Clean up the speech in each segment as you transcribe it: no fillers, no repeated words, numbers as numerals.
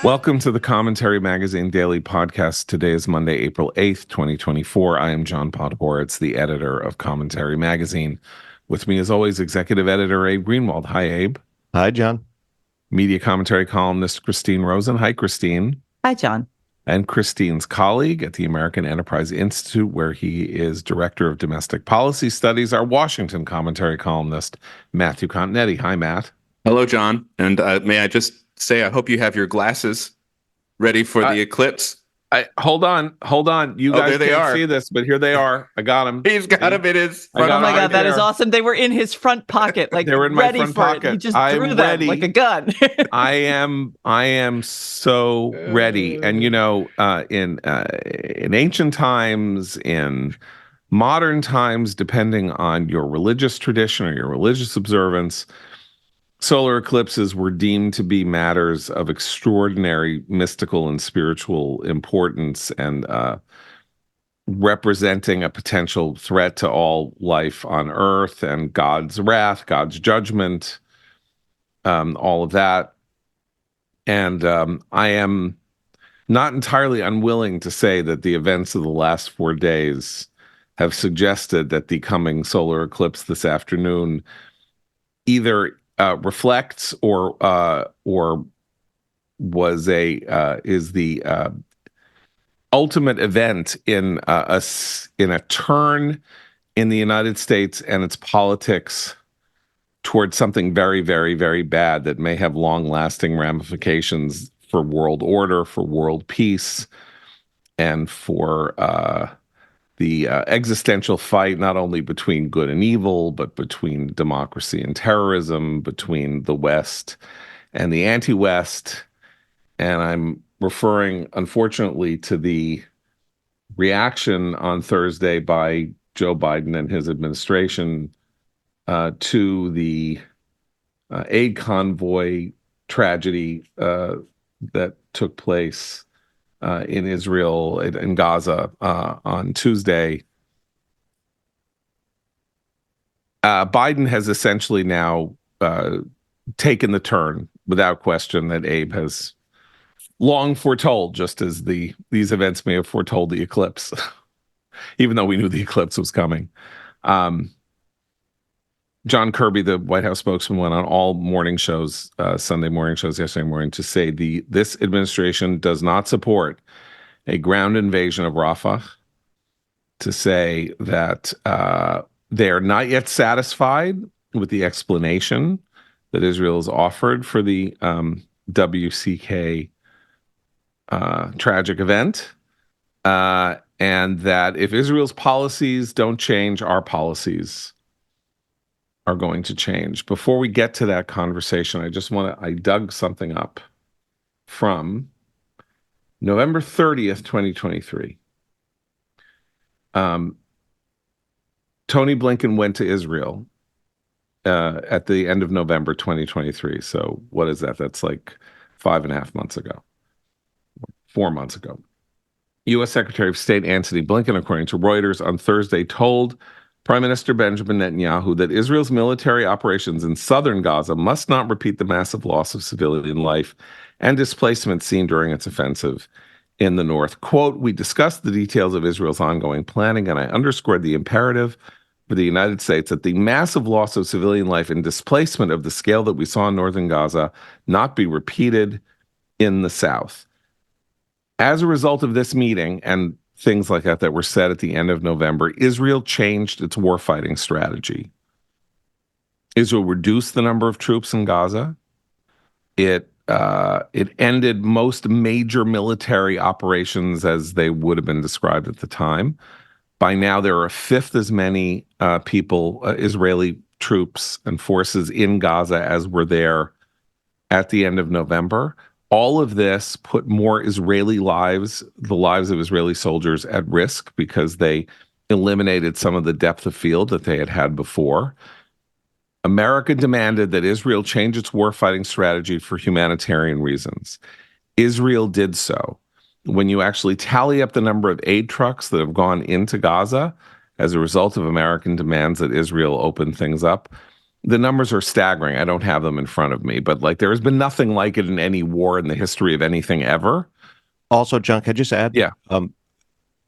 Welcome to the Commentary Magazine Daily Podcast. Today is Monday, April 8th, 2024. I am John Podhoretz, the editor of Commentary Magazine. With me, as always, executive editor Abe Greenwald. Hi, Abe. Hi, John. Media commentary columnist Christine Rosen. Hi, Christine. Hi, John. And Christine's colleague at the American Enterprise Institute, where he is Director of Domestic Policy Studies, our Washington commentary columnist, Matthew Continetti. Hi, Matt. Hello, John. And may I just say, I hope you have your glasses ready for the eclipse. Hold on. You guys can't see this, but here they are. I got them. He's got them in his front. Oh my God, that is awesome. They were in his front pocket, like they were in my front pocket. He just threw them like a gun. I am so ready. And you know, in ancient times, in modern times, depending on your religious tradition or your religious observance, solar eclipses were deemed to be matters of extraordinary mystical and spiritual importance and representing a potential threat to all life on Earth and God's wrath, God's judgment, all of that. And I am not entirely unwilling to say that the events of the last 4 days have suggested that the coming solar eclipse this afternoon either reflects or was is the ultimate event in a turn in the United States and its politics towards something very, very, very bad that may have long-lasting ramifications for world order, for world peace, and for the existential fight, not only between good and evil, but between democracy and terrorism, between the West and the anti-West. And I'm referring, unfortunately, to the reaction on Thursday by Joe Biden and his administration to the aid convoy tragedy that took place in Israel, in Gaza, on Tuesday. Biden has essentially now taken the turn, without question, that Abe has long foretold, just as these events may have foretold the eclipse, even though we knew the eclipse was coming. John Kirby, the White House spokesman, went on all morning shows, Sunday morning shows yesterday morning, to say this administration does not support a ground invasion of Rafah, to say that they are not yet satisfied with the explanation that Israel has offered for the WCK tragic event, and that if Israel's policies don't change, our policies are going to change. Before we get to that conversation, I dug something up from November 30th, 2023. Tony Blinken went to Israel at the end of November 2023. So what is that? That's like 5.5 months ago, 4 months ago. U.S. Secretary of State Antony Blinken, according to Reuters, on Thursday told Prime Minister Benjamin Netanyahu that Israel's military operations in southern Gaza must not repeat the massive loss of civilian life and displacement seen during its offensive in the north. Quote, "We discussed the details of Israel's ongoing planning, and I underscored the imperative for the United States that the massive loss of civilian life and displacement of the scale that we saw in northern Gaza not be repeated in the south." As a result of this meeting and things like that were said at the end of November, Israel changed its warfighting strategy. Israel reduced the number of troops in Gaza. It ended most major military operations as they would have been described at the time. By now, there are a fifth as many Israeli troops and forces in Gaza as were there at the end of November. All of this put more Israeli lives, the lives of Israeli soldiers, at risk because they eliminated some of the depth of field that they had had before. America demanded that Israel change its warfighting strategy for humanitarian reasons. Israel did so. When you actually tally up the number of aid trucks that have gone into Gaza as a result of American demands that Israel open things up, The numbers are staggering. I don't have them in front of me, but like there has been nothing like it in any war in the history of anything ever. Also, John, can I just add? Yeah.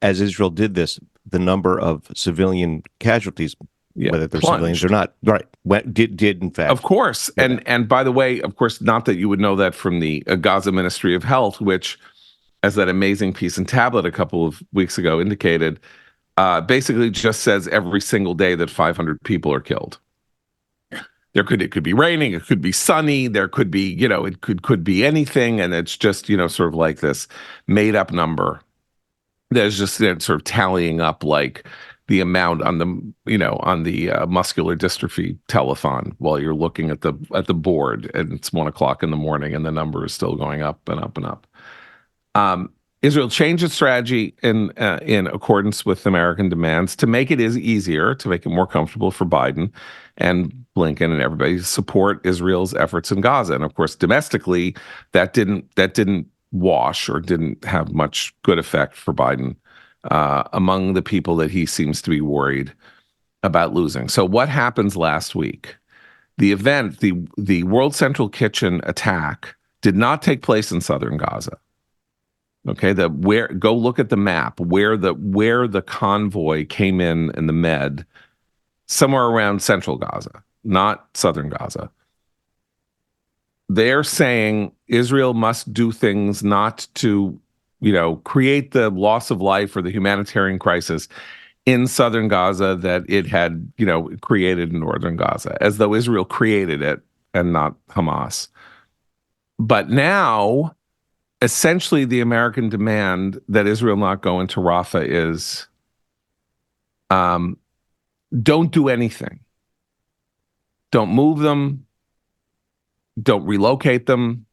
As Israel did this, the number of civilian casualties, whether they're civilians or not, right, did in fact. Of course. And by the way, of course, not that you would know that from the Gaza Ministry of Health, which, as that amazing piece in Tablet a couple of weeks ago indicated, basically just says every single day that 500 people are killed. It could be raining, it could be sunny, there could be, it could be anything, and it's just, sort of like this made up number that's just sort of tallying up like the amount on the muscular dystrophy telethon while you're looking at the board and it's 1 o'clock in the morning and the number is still going up and up and up. Israel changed its strategy in accordance with American demands to make it easier, to make it more comfortable for Biden and Blinken and everybody to support Israel's efforts in Gaza. And of course, domestically, that didn't wash or didn't have much good effect for Biden among the people that he seems to be worried about losing. So what happens last week? The event, the World Central Kitchen attack, did not take place in southern Gaza. Okay, go look at the map where the convoy came in the Med, somewhere around central Gaza, not southern Gaza. They're saying Israel must do things not to, create the loss of life or the humanitarian crisis in southern Gaza that it had, created in northern Gaza, as though Israel created it and not Hamas. But now, essentially, the American demand that Israel not go into Rafah is don't do anything. Don't move them. Don't relocate them.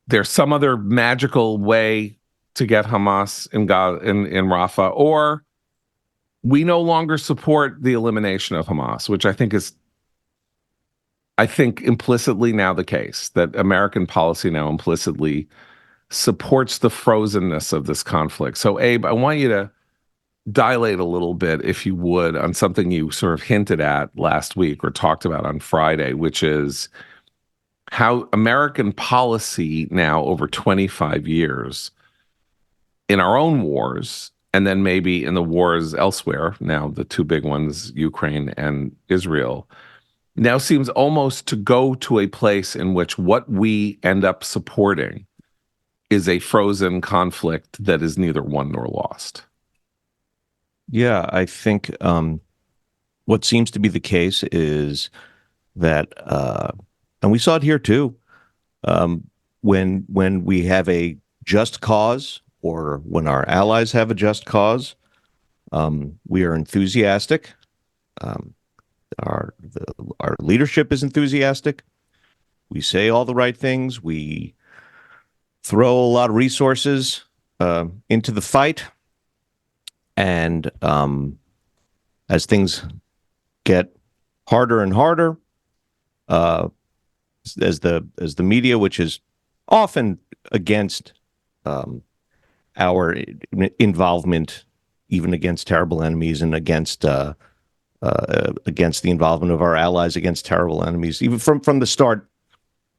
There's some other magical way to get Hamas in Rafah, or we no longer support the elimination of Hamas, which I think implicitly now the case, that American policy now implicitly supports the frozenness of this conflict. So, Abe, I want you to dilate a little bit, if you would, on something you sort of hinted at last week or talked about on Friday, which is how American policy now over 25 years in our own wars, and then maybe in the wars elsewhere, now the two big ones, Ukraine and Israel, now seems almost to go to a place in which what we end up supporting is a frozen conflict that is neither won nor lost. Yeah, I think what seems to be the case is that, and we saw it here too, when we have a just cause, or when our allies have a just cause, we are enthusiastic. Our leadership is enthusiastic. We say all the right things. We throw a lot of resources into the fight. And as things get harder and harder, as the media, which is often against our involvement, even against terrible enemies, and against the involvement of our allies against terrible enemies, even from the start,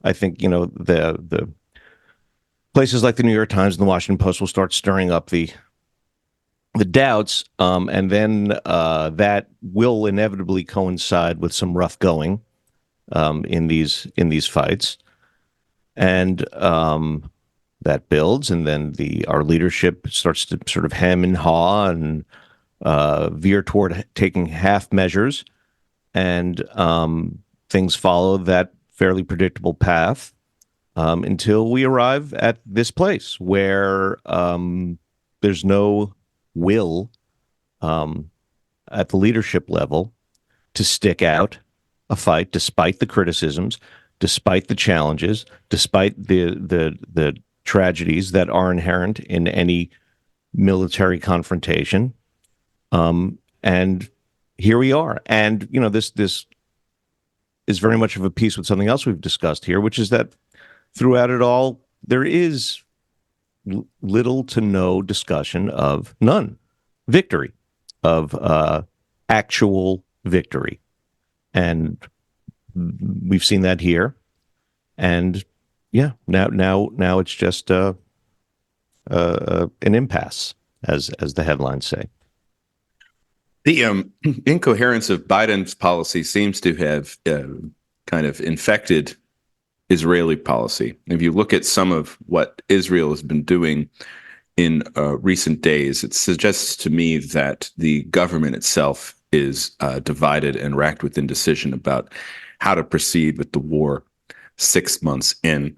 I think the places like the New York Times and the Washington Post will start stirring up the doubts, and then that will inevitably coincide with some rough going in these fights, and that builds, and then our leadership starts to sort of hem and haw and veer toward taking half measures, and things follow that fairly predictable path until we arrive at this place where there's no will at the leadership level to stick out a fight despite the criticisms, despite the challenges, despite the tragedies that are inherent in any military confrontation. And here we are. And this is very much of a piece with something else we've discussed here, which is that throughout it all, there is little to no discussion of victory, of actual victory. And we've seen that here. And yeah, now it's just an impasse, as the headlines say. The incoherence of Biden's policy seems to have kind of infected Israeli policy. If you look at some of what Israel has been doing in recent days, it suggests to me that the government itself is divided and racked with indecision about how to proceed with the war 6 months in.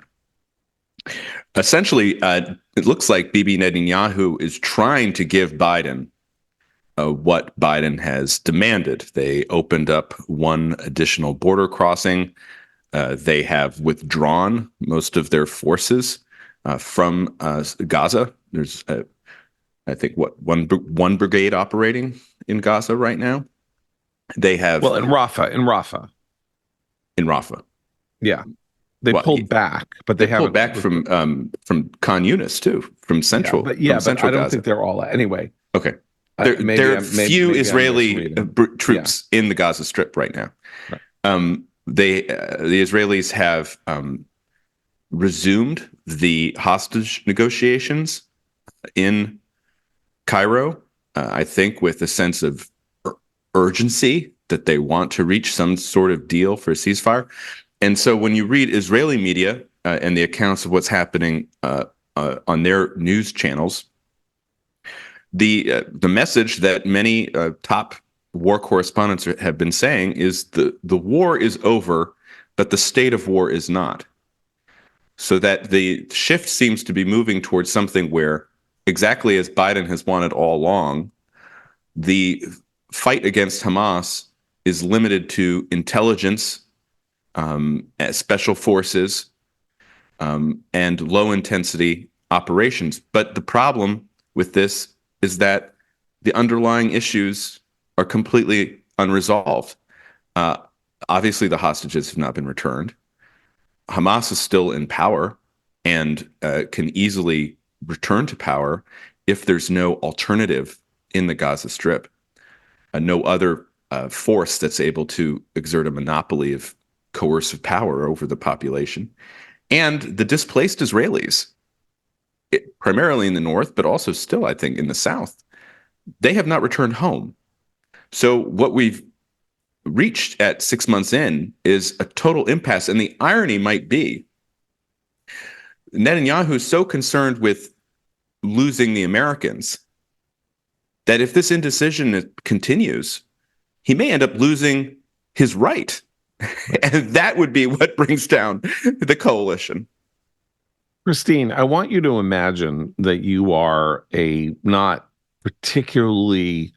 Essentially, it looks like Bibi Netanyahu is trying to give Biden what Biden has demanded. They opened up one additional border crossing. They have withdrawn most of their forces from Gaza. There's, I think, one brigade operating in Gaza right now. They have in Rafah. Yeah, they pulled back, but they haven't pulled back from Khan Yunis too, from central. But central I don't Gaza. think they're all anyway. Okay. There are few Israeli troops in the Gaza Strip right now. Right. The Israelis have resumed the hostage negotiations in Cairo, I think with a sense of urgency that they want to reach some sort of deal for a ceasefire. And so when you read Israeli media and the accounts of what's happening on their news channels, the message that many top war correspondents have been saying is the war is over, but the state of war is not. So that the shift seems to be moving towards something where, exactly as Biden has wanted all along, the fight against Hamas is limited to intelligence, special forces, and low-intensity operations. But the problem with this is that the underlying issues are completely unresolved. Obviously, the hostages have not been returned. Hamas is still in power and can easily return to power if there's no alternative in the Gaza Strip, no other force that's able to exert a monopoly of coercive power over the population. And the displaced Israelis, primarily in the north, but also still, I think, in the south, they have not returned home. So what we've reached at 6 months in is a total impasse. And the irony might be Netanyahu is so concerned with losing the Americans that if this indecision continues, he may end up losing his right. And that would be what brings down the coalition. Christine, I want you to imagine that you are a not particularly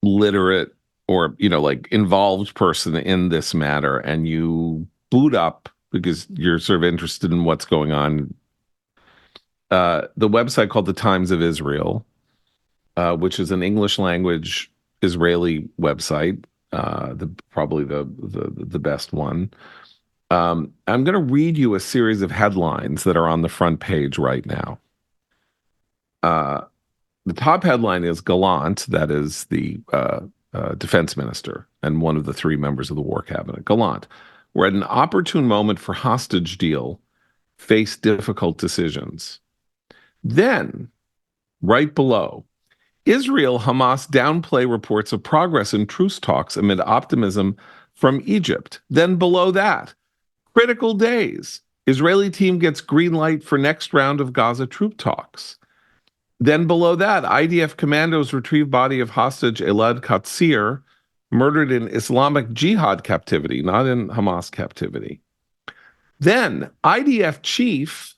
literate or, like involved person in this matter, and you boot up because you're sort of interested in what's going on. The website called the Times of Israel, which is an English language Israeli website, probably the best one. I'm going to read you a series of headlines that are on the front page right now. The top headline is Gallant, that is the defense minister and one of the three members of the war cabinet. Gallant, we're at an opportune moment for hostage deal, face difficult decisions. Then, right below, Israel Hamas downplay reports of progress in truce talks amid optimism from Egypt. Then below that, critical days. Israeli team gets green light for next round of Gaza troop talks. Then below that, IDF commandos retrieve body of hostage Elad Katsir, murdered in Islamic Jihad captivity, not in Hamas captivity. Then IDF chief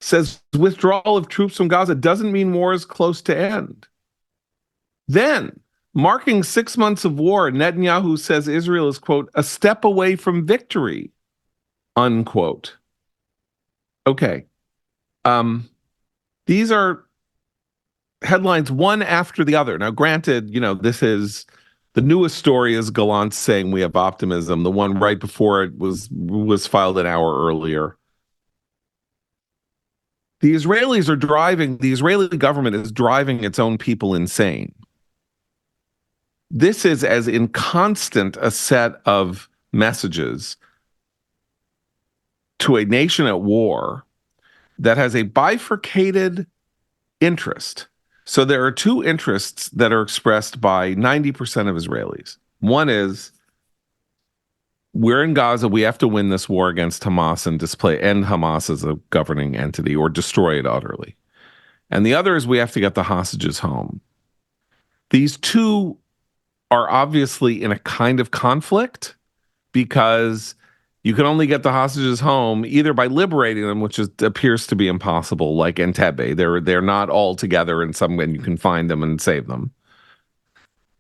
says withdrawal of troops from Gaza doesn't mean war is close to end. Then, marking 6 months of war, Netanyahu says Israel is, quote, a step away from victory, unquote. Okay. These are headlines one after the other. Now, granted, this is the newest story is Gallant saying we have optimism. The one right before it was filed an hour earlier. The Israeli government is driving its own people insane. this is as in constant a set of messages to a nation at war that has a bifurcated interest. So there are two interests that are expressed by 90% of Israelis. One is, we're in Gaza, we have to win this war against Hamas and end Hamas as a governing entity or destroy it utterly. And the other is, we have to get the hostages home. These two are obviously in a kind of conflict, because you can only get the hostages home either by liberating them, which appears to be impossible, like Entebbe. They're not all together in some way, and you can find them and save them.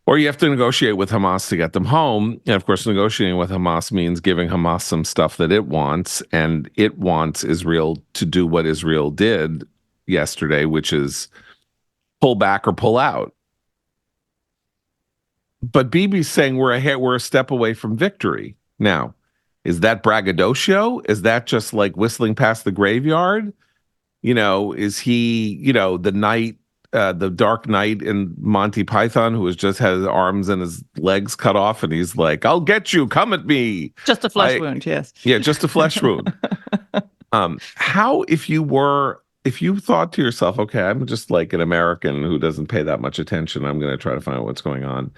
Or you have to negotiate with Hamas to get them home. And of course, negotiating with Hamas means giving Hamas some stuff that it wants, and it wants Israel to do what Israel did yesterday, which is pull back or pull out. But Bibi's saying we're a step away from victory. Now, is that braggadocio? Is that just like whistling past the graveyard? Is he, the Dark Knight in Monty Python, who has just had his arms and his legs cut off, and he's like, "I'll get you, come at me." Just a flesh wound, yes. Yeah, just a flesh wound. How, if you thought to yourself, okay, I'm just like an American who doesn't pay that much attention, I'm going to try to find out what's going on.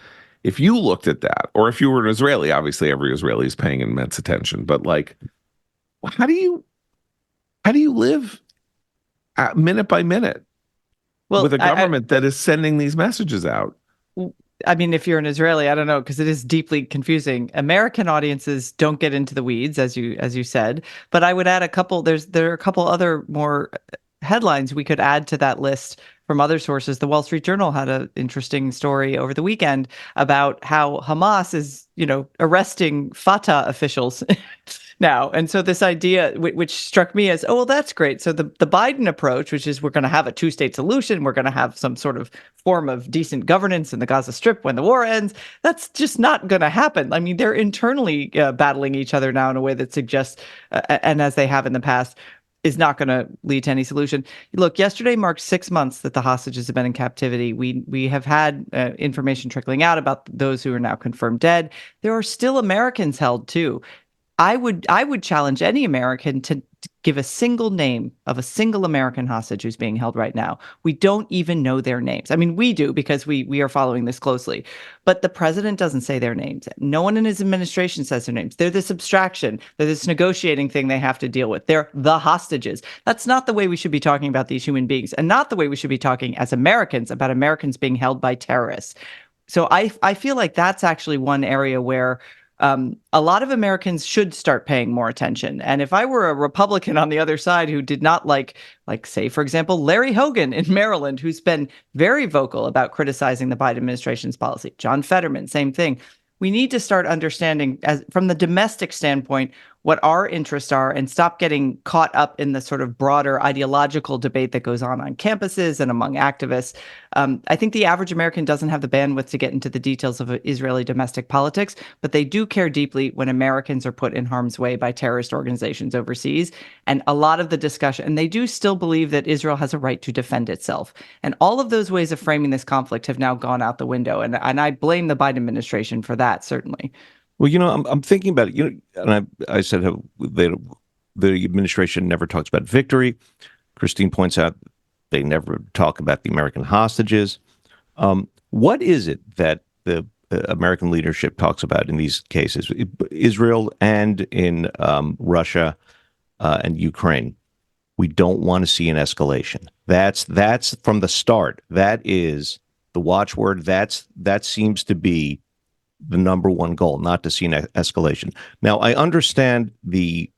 If you looked at that, or if you were an Israeli, obviously every Israeli is paying immense attention, but like, how do you live minute by minute with a government that is sending these messages out? I mean, if you're an Israeli, I don't know, because it is deeply confusing. American audiences don't get into the weeds, as you said, but I would add a couple. There are a couple other more headlines we could add to that list from other sources. The Wall Street Journal had an interesting story over the weekend about how Hamas is, arresting Fatah officials now. And so this idea, which struck me as, oh, well, that's great. So the Biden approach, which is we're going to have a two-state solution, we're going to have some sort of form of decent governance in the Gaza Strip when the war ends, that's just not going to happen. I mean, they're internally battling each other now in a way that suggests, and as they have in the past, is not going to lead to any solution. Look, yesterday marked 6 months that the hostages have been in captivity. We have had information trickling out about those who are now confirmed dead. There are still Americans held too. I would challenge any American to give a single name of a single American hostage who's being held right now. We don't even know their names. I mean, we do, because we are following this closely. But the president doesn't say their names. No one in his administration says their names. They're this abstraction. They're this negotiating thing they have to deal with. They're the hostages. That's not the way we should be talking about these human beings, and not the way we should be talking as Americans about Americans being held by terrorists. So I feel like that's actually one area where a lot of Americans should start paying more attention. And if I were a Republican on the other side who did not like, say, for example, Larry Hogan in Maryland, who's been very vocal about criticizing the Biden administration's policy, John Fetterman, same thing. We need to start understanding, as from the domestic standpoint, what our interests are, and stop getting caught up in the sort of broader ideological debate that goes on campuses and among activists. I think the average American doesn't have the bandwidth to get into the details of Israeli domestic politics, but they do care deeply when Americans are put in harm's way by terrorist organizations overseas. And a lot of the discussion, and they do still believe that Israel has a right to defend itself. And all of those ways of framing this conflict have now gone out the window. And I blame the Biden administration for that, certainly. Well, I'm thinking about it, and I said how the administration never talks about victory. Christine points out they never talk about the American hostages. What is it that the American leadership talks about in these cases, Israel and in Russia and Ukraine? We don't want to see an escalation. That's from the start. That is the watchword. That seems to be the number one goal, not to see an escalation. Now, I understand the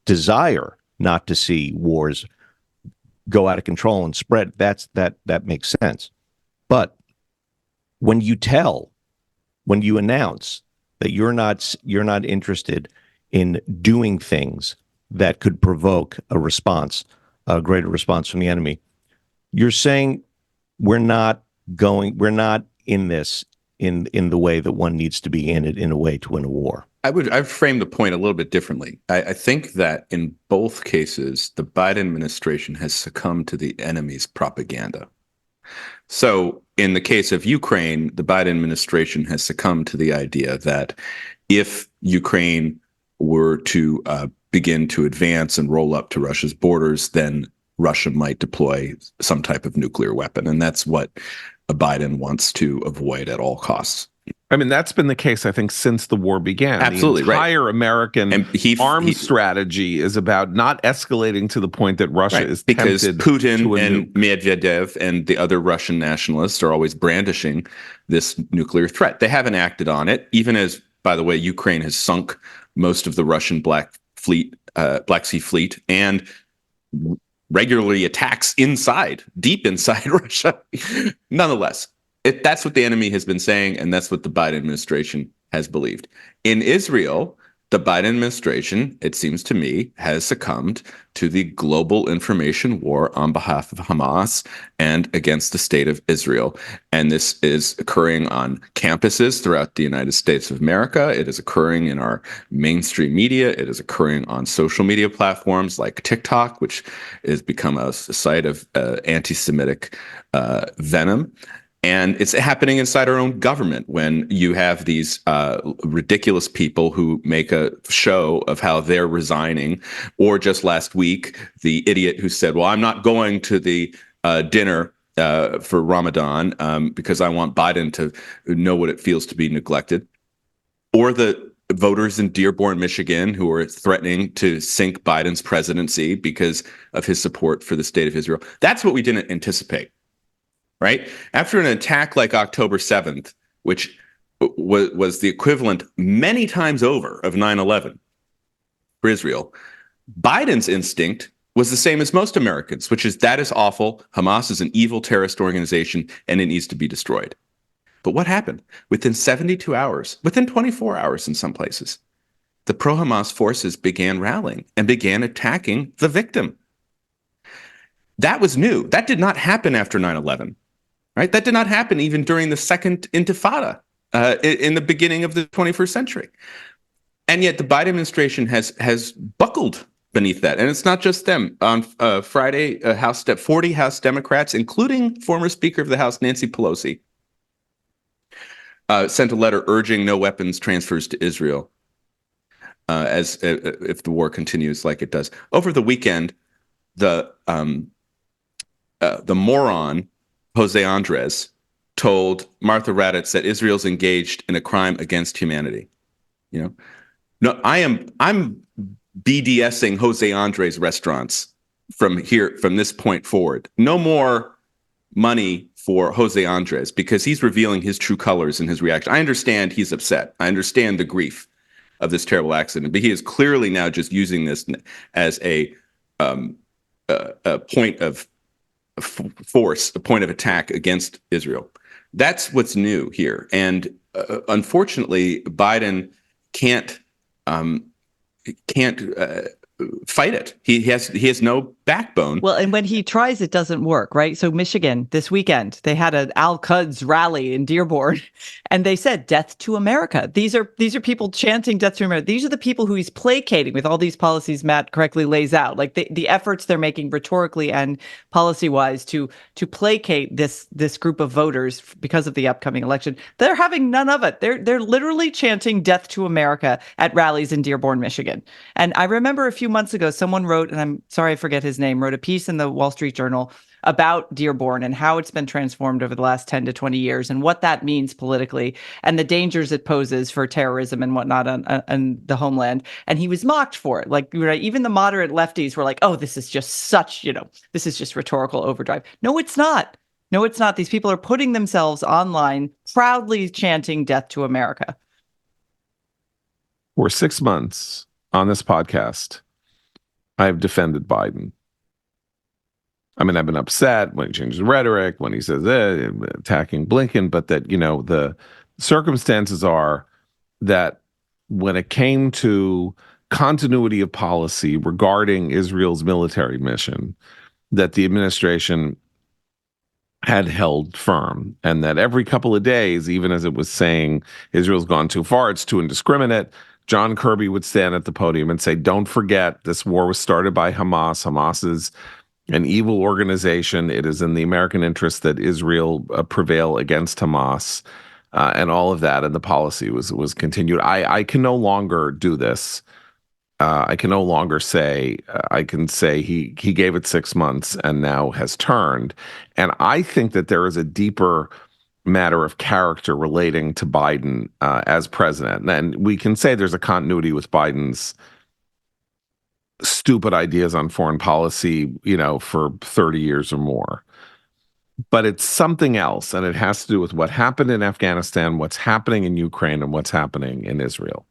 desire not to see wars go out of control and spread. That makes sense. But when you announce that you're not interested in doing things that could provoke a greater response from the enemy, you're saying we're not in this in the way that one needs to be in it, in a way to win a war. I've framed the point a little bit differently. I think that in both cases, the Biden administration has succumbed to the enemy's propaganda. So in the case of Ukraine, the Biden administration has succumbed to the idea that if Ukraine were to begin to advance and roll up to Russia's borders, then Russia might deploy some type of nuclear weapon. And that's what Biden wants to avoid at all costs. I mean, that's been the case, I think, since the war began. Absolutely, the entire American arms he- strategy is about not escalating to the point that Russia is because tempted Putin to a and nuke. Medvedev and the other Russian nationalists are always brandishing this nuclear threat. They haven't acted on it, even as, by the way, Ukraine has sunk most of the Russian Black Sea Fleet, and regularly attacks deep inside Russia. Nonetheless, that's what the enemy has been saying, and that's what the Biden administration has believed. In Israel, the Biden administration, it seems to me, has succumbed to the global information war on behalf of Hamas and against the state of Israel. And this is occurring on campuses throughout the United States of America. It is occurring in our mainstream media. It is occurring on social media platforms like TikTok, which has become a site of anti-Semitic venom. And it's happening inside our own government when you have these ridiculous people who make a show of how they're resigning. Or just last week, the idiot who said, well, I'm not going to the dinner for Ramadan because I want Biden to know what it feels to be neglected. Or the voters in Dearborn, Michigan, who are threatening to sink Biden's presidency because of his support for the state of Israel. That's what we didn't anticipate. Right? After an attack like October 7th, which was the equivalent many times over of 9/11 for Israel, Biden's instinct was the same as most Americans, which is that is awful. Hamas is an evil terrorist organization and it needs to be destroyed. But what happened? Within 72 hours, within 24 hours in some places, the pro-Hamas forces began rallying and began attacking the victim. That was new. That did not happen after 9/11. Right? That did not happen even during the second Intifada in the beginning of the 21st century. And yet the Biden administration has buckled beneath that. And it's not just them. On Friday, 40 House Democrats, including former Speaker of the House Nancy Pelosi, sent a letter urging no weapons transfers to Israel as if the war continues like it does. Over the weekend, the moron Jose Andres told Martha Raddatz that Israel's engaged in a crime against humanity. You know, no, I'm BDSing Jose Andres restaurants from this point forward. No more money for Jose Andres because he's revealing his true colors in his reaction. I understand he's upset. I understand the grief of this terrible accident, but he is clearly now just using this as a point of force, a point of attack against Israel. That's what's new here. And unfortunately, Biden can't fight it. He has no backbone. Well, and when he tries, it doesn't work, right? So Michigan, this weekend, they had an Al-Quds rally in Dearborn, and they said "Death to America." These are people chanting "Death to America." These are the people who he's placating with all these policies Matt correctly lays out, like the efforts they're making rhetorically and policy-wise to placate this group of voters because of the upcoming election. They're having none of it. They're literally chanting "Death to America" at rallies in Dearborn, Michigan. And I remember a few months ago, someone wrote, and I'm sorry I forget his name, wrote a piece in the Wall Street Journal about Dearborn and how it's been transformed over the last 10 to 20 years and what that means politically and the dangers it poses for terrorism and whatnot on the homeland. And he was mocked for it. Like, right, even the moderate lefties were like, oh, this is just such, this is just rhetorical overdrive. No, it's not. No, it's not. These people are putting themselves online, proudly chanting "Death to America." For 6 months on this podcast, I have defended Biden. I mean, I've been upset when he changes rhetoric, when he says attacking Blinken, but that, the circumstances are that when it came to continuity of policy regarding Israel's military mission, that the administration had held firm, and that every couple of days, even as it was saying Israel's gone too far, it's too indiscriminate, John Kirby would stand at the podium and say, don't forget, this war was started by Hamas. Hamas is an evil organization. It is in the American interest that Israel prevail against Hamas, and all of that. And the policy was continued. I can no longer do this. I can no longer say, I can say he gave it 6 months and now has turned. And I think that there is a deeper matter of character relating to Biden as president. And we can say there's a continuity with Biden's stupid ideas on foreign policy, for 30 years or more. But it's something else, and it has to do with what happened in Afghanistan, what's happening in Ukraine, and what's happening in Israel,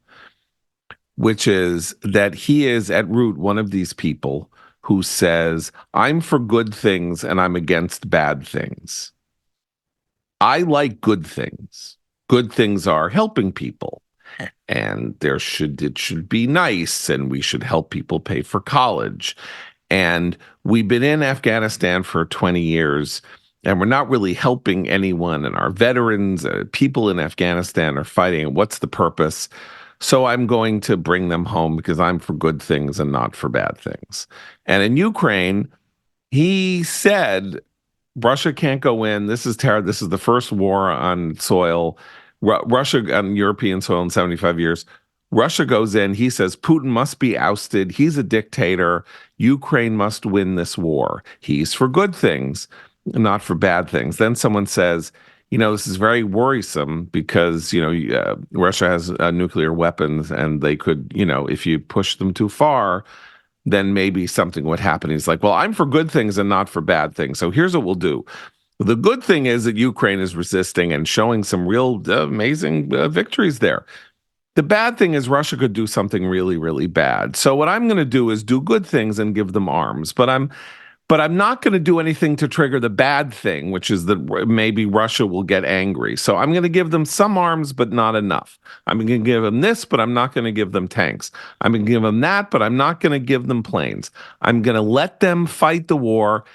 which is that he is at root one of these people who says, I'm for good things and I'm against bad things. I like good things. Good things are helping people, and it should be nice, and we should help people pay for college. And we've been in Afghanistan for 20 years, and we're not really helping anyone, and our veterans, people in Afghanistan are fighting. What's the purpose? So I'm going to bring them home because I'm for good things and not for bad things. And in Ukraine, he said, Russia can't go in. This is terrible. This is the first war on soil, Russia on European soil in 75 years. Russia goes in. He says Putin must be ousted. He's a dictator. Ukraine must win this war. He's for good things, not for bad things. Then someone says, this is very worrisome because, Russia has nuclear weapons, and they could, if you push them too far, then maybe something would happen. He's like, well, I'm for good things and not for bad things. So here's what we'll do. The good thing is that Ukraine is resisting and showing some real amazing victories there. The bad thing is Russia could do something really, really bad. So what I'm going to do is do good things and give them arms. But I'm not going to do anything to trigger the bad thing, which is that maybe Russia will get angry. So I'm going to give them some arms, but not enough. I'm going to give them this, but I'm not going to give them tanks. I'm going to give them that, but I'm not going to give them planes. I'm going to let them fight the war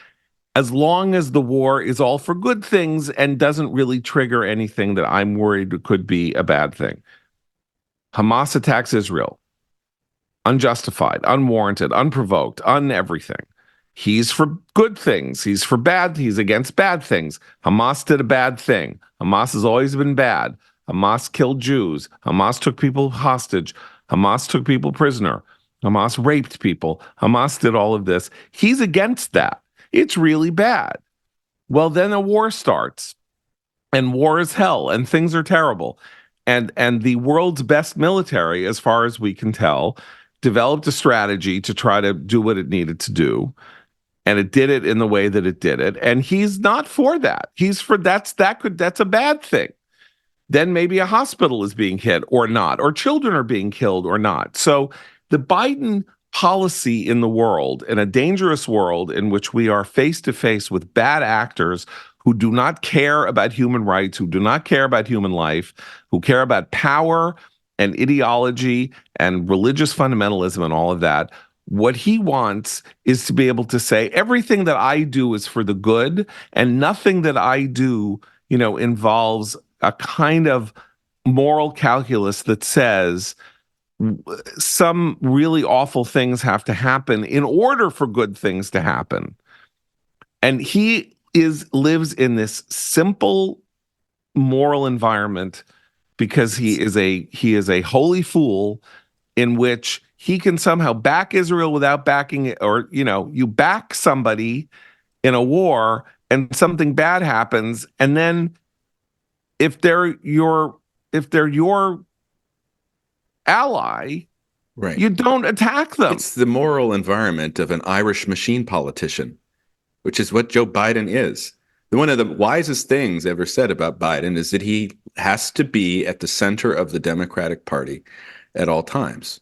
as long as the war is all for good things and doesn't really trigger anything that I'm worried could be a bad thing. Hamas attacks Israel. Unjustified, unwarranted, unprovoked, everything. He's for good things. He's against bad things. Hamas did a bad thing. Hamas has always been bad. Hamas killed Jews. Hamas took people hostage. Hamas took people prisoner. Hamas raped people. Hamas did all of this. He's against that. It's really bad. Well, then a war starts, and war is hell, and things are terrible. And the world's best military, as far as we can tell, developed a strategy to try to do what it needed to do. And it did it in the way that it did it. And he's not for that. He's for that's a bad thing. Then maybe a hospital is being hit or not, or children are being killed or not. So the Biden policy in the world, in a dangerous world in which we are face to face with bad actors who do not care about human rights, who do not care about human life, who care about power and ideology and religious fundamentalism and all of that. What he wants is to be able to say everything that I do is for the good, and nothing that I do, involves a kind of moral calculus that says some really awful things have to happen in order for good things to happen. And he lives in this simple moral environment because he is a holy fool in which he can somehow back Israel without backing it, or, you back somebody in a war and something bad happens. And then if they're your ally, right, you don't attack them. It's the moral environment of an Irish machine politician, which is what Joe Biden is. One of the wisest things ever said about Biden is that he has to be at the center of the Democratic Party at all times.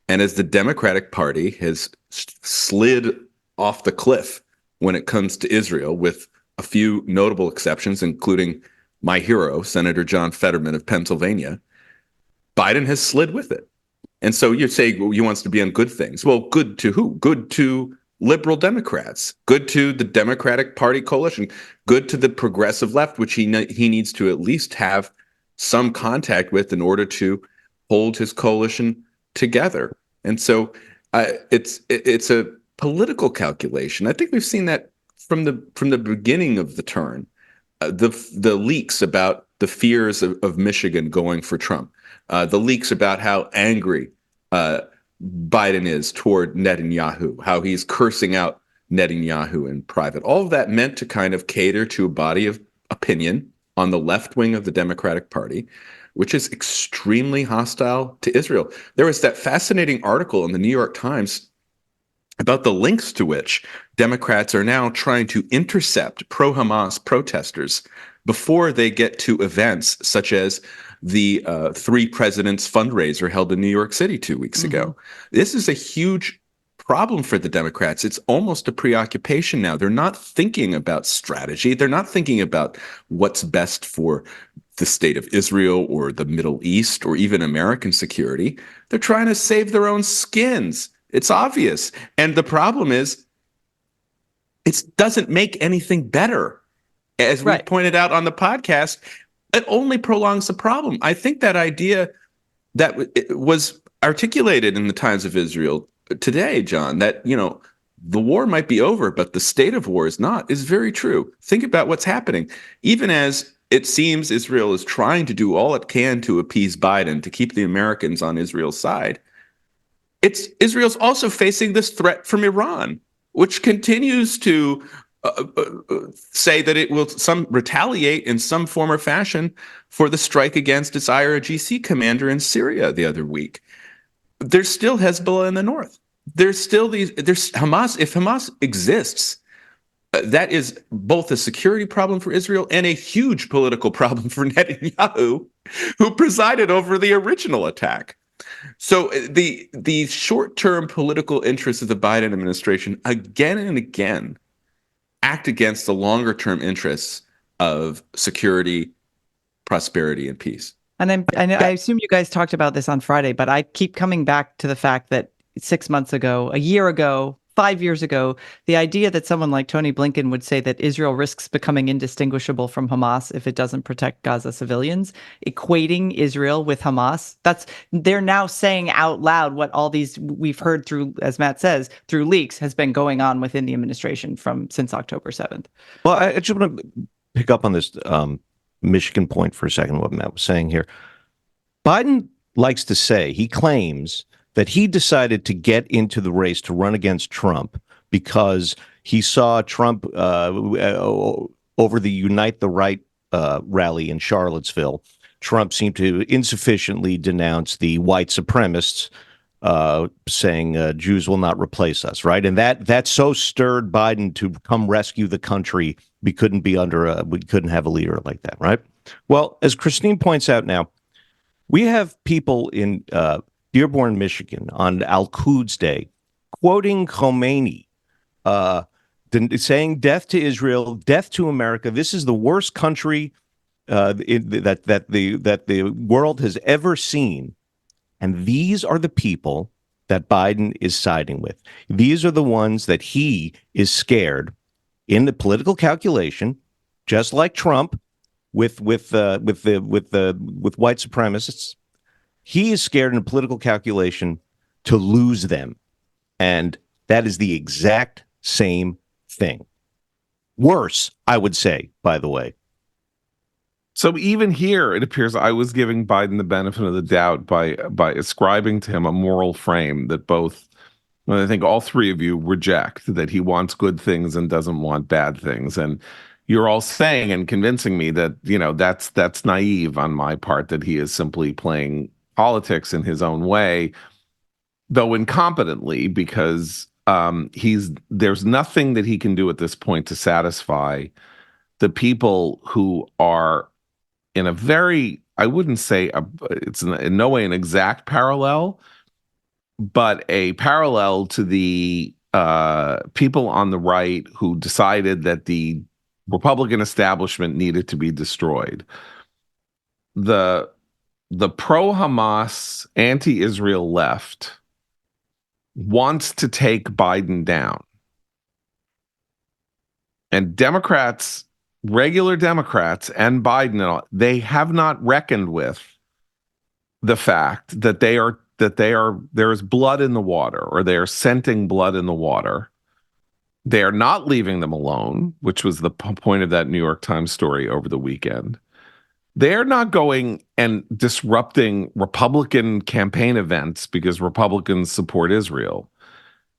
And as the Democratic Party has slid off the cliff when it comes to Israel, with a few notable exceptions, including my hero, Senator John Fetterman of Pennsylvania, Biden has slid with it. And so you say, well, he wants to be on good things. Well, good to who? Good to liberal Democrats, good to the Democratic Party coalition, good to the progressive left, which he needs to at least have some contact with in order to hold his coalition together. And so it's a political calculation. I think we've seen that from the beginning of the turn. The leaks about the fears of Michigan going for Trump, the leaks about how angry Biden is toward Netanyahu, how he's cursing out Netanyahu in private. All of that meant to kind of cater to a body of opinion on the left wing of the Democratic Party, which is extremely hostile to Israel. There was that fascinating article in the New York Times about the links to which Democrats are now trying to intercept pro-Hamas protesters before they get to events such as the Three Presidents fundraiser held in New York City 2 weeks ago. This is a huge problem for the Democrats. It's almost a preoccupation now. They're not thinking about strategy. They're not thinking about what's best for the state of Israel or the Middle East or even American security. They're trying to save their own skins. It's obvious. And the problem is, it doesn't make anything better. As we pointed out on the podcast, it only prolongs the problem. I think that idea that was articulated in the Times of Israel today, John, that, the war might be over, but the state of war is not, is very true. Think about what's happening. Even as it seems Israel is trying to do all it can to appease Biden, to keep the Americans on Israel's side, Israel's also facing this threat from Iran, which continues to say that it will retaliate in some form or fashion for the strike against its IRGC commander in Syria the other week. There's still Hezbollah in the north. There's still there's Hamas. If Hamas exists, that is both a security problem for Israel and a huge political problem for Netanyahu, who presided over the original attack. So the short-term political interests of the Biden administration again and again act against the longer-term interests of security, prosperity, and peace. And I assume you guys talked about this on Friday, but I keep coming back to the fact that 6 months ago, a year ago, 5 years ago, the idea that someone like Tony Blinken would say that Israel risks becoming indistinguishable from Hamas if it doesn't protect Gaza civilians, equating Israel with Hamas, they're now saying out loud what all these we've heard through, as Matt says, through leaks has been going on within the administration since October 7th. Well, I just want to pick up on this Michigan point for a second, what Matt was saying here. Biden likes to say, he claims that he decided to get into the race to run against Trump because he saw Trump over the Unite the Right rally in Charlottesville. Trump seemed to insufficiently denounce the white supremacists, saying Jews will not replace us, right? And that so stirred Biden to come rescue the country. We couldn't have a leader like that, right? Well, as Christine points out now, we have people in Dearborn, Michigan, on Al-Quds Day, quoting Khomeini, saying "Death to Israel, death to America. This is the worst country that the world has ever seen." And these are the people that Biden is siding with. These are the ones that he is scared in the political calculation, just like Trump with white supremacists. He is scared in a political calculation to lose them. And that is the exact same thing. Worse, I would say, by the way. So even here, it appears I was giving Biden the benefit of the doubt by ascribing to him a moral frame that I think all three of you reject, that he wants good things and doesn't want bad things. And you're all saying and convincing me that, that's naive on my part, that he is simply playing politics in his own way, though incompetently, because there's nothing that he can do at this point to satisfy the people who are in a very, I wouldn't say it's in no way an exact parallel, but a parallel to the people on the right who decided that the Republican establishment needed to be destroyed. The pro-Hamas, anti-Israel left wants to take Biden down. And Democrats, regular Democrats and Biden, they have not reckoned with the fact that they are that there is blood in the water, or they are scenting blood in the water. They are not leaving them alone, which was the point of that New York Times story over the weekend. They're not going and disrupting Republican campaign events because Republicans support Israel.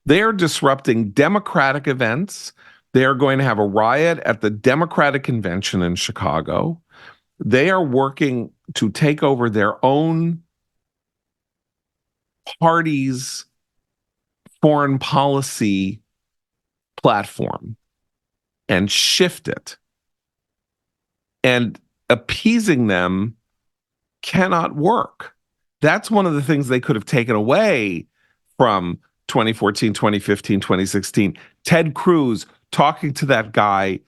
They are disrupting Democratic events. They are going to have a riot at the Democratic convention in Chicago. They are working to take over their own party's foreign policy platform and shift it. And appeasing them cannot work. That's one of the things they could have taken away from 2014, 2015, 2016. Ted Cruz talking to that guy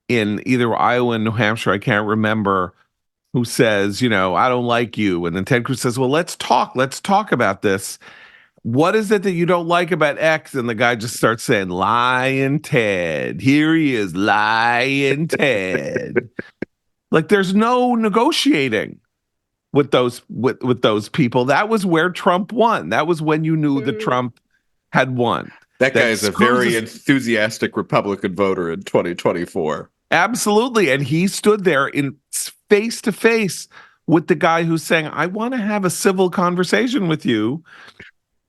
in either Iowa and New Hampshire, I can't remember, who says, I don't like you. And then Ted Cruz says, well, let's talk about this. What is it that you don't like about X? And the guy just starts saying, lying Ted. Here he is, lying Ted. Like, there's no negotiating with those people. That was where Trump won. That was when you knew that Trump had won. That guy is a very enthusiastic Republican voter in 2024. Absolutely. And he stood there in face to face with the guy who's saying, I want to have a civil conversation with you.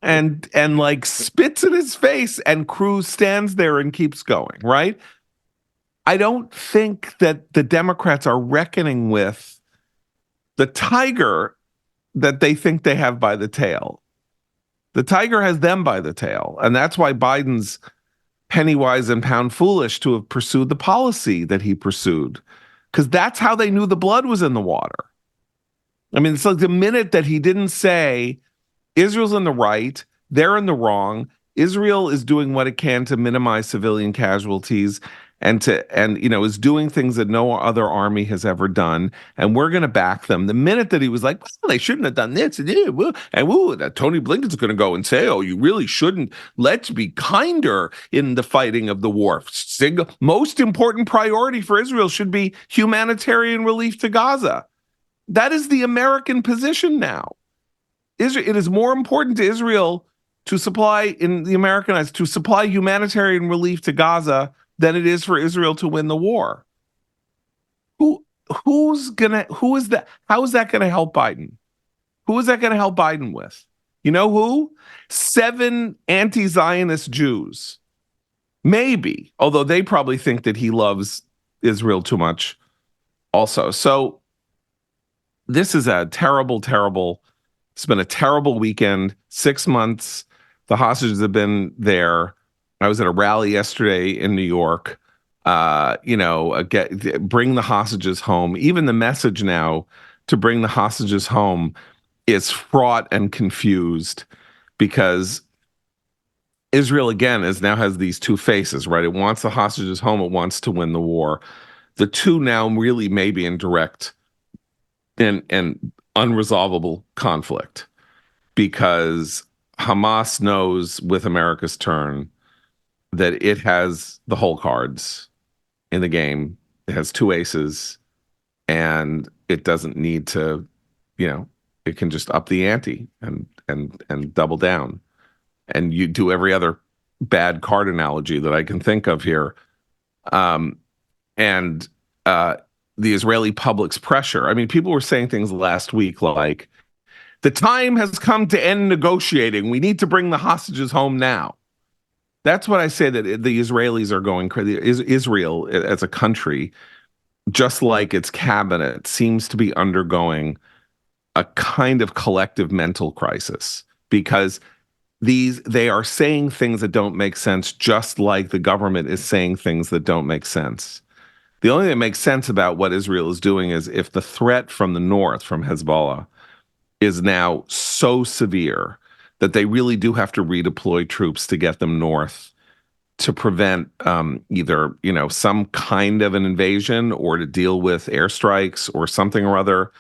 And like spits in his face, and Cruz stands there and keeps going, right? I don't think that the Democrats are reckoning with the tiger that they think they have by the tail. The tiger has them by the tail. And that's why Biden's penny wise and pound foolish to have pursued the policy that he pursued, because that's how they knew the blood was in the water. I mean, it's like the minute that he didn't say Israel's in the right, they're in the wrong, Israel is doing what it can to minimize civilian casualties and is doing things that no other army has ever done, and we're going to back them. The minute that he was like, well, they shouldn't have done this, and that Tony Blinken's going to go and say, oh, you really shouldn't. Let's be kinder in the fighting of the war. Most important priority for Israel should be humanitarian relief to Gaza. That is the American position now. It is more important to Israel to supply, in the American eyes, to supply humanitarian relief to Gaza than it is for Israel to win the war. How is that gonna help Biden? Who is that gonna help Biden with? You know who? 7 anti-Zionist Jews. Maybe, although they probably think that he loves Israel too much also. So this is a terrible, it's been a terrible weekend. 6 months. The hostages have been there. I was at a rally yesterday in New York. Bring the hostages home. Even the message now to bring the hostages home is fraught and confused, because Israel again now has these two faces, right? It wants the hostages home. It wants to win the war. The two now really may be in direct and unresolvable conflict, because Hamas knows with America's turn that it has the whole cards in the game. It has 2 aces, and it doesn't need to, it can just up the ante and double down. And you do every other bad card analogy that I can think of here. The Israeli public's pressure. I mean, people were saying things last week like, the time has come to end negotiating. We need to bring the hostages home now. That's what I say, that the Israelis are going crazy. Israel as a country, just like its cabinet, seems to be undergoing a kind of collective mental crisis, because they are saying things that don't make sense, just like the government is saying things that don't make sense. The only thing that makes sense about what Israel is doing is if the threat from the north, from Hezbollah, is now so severe that they really do have to redeploy troops to get them north to prevent either some kind of an invasion, or to deal with airstrikes or something or other,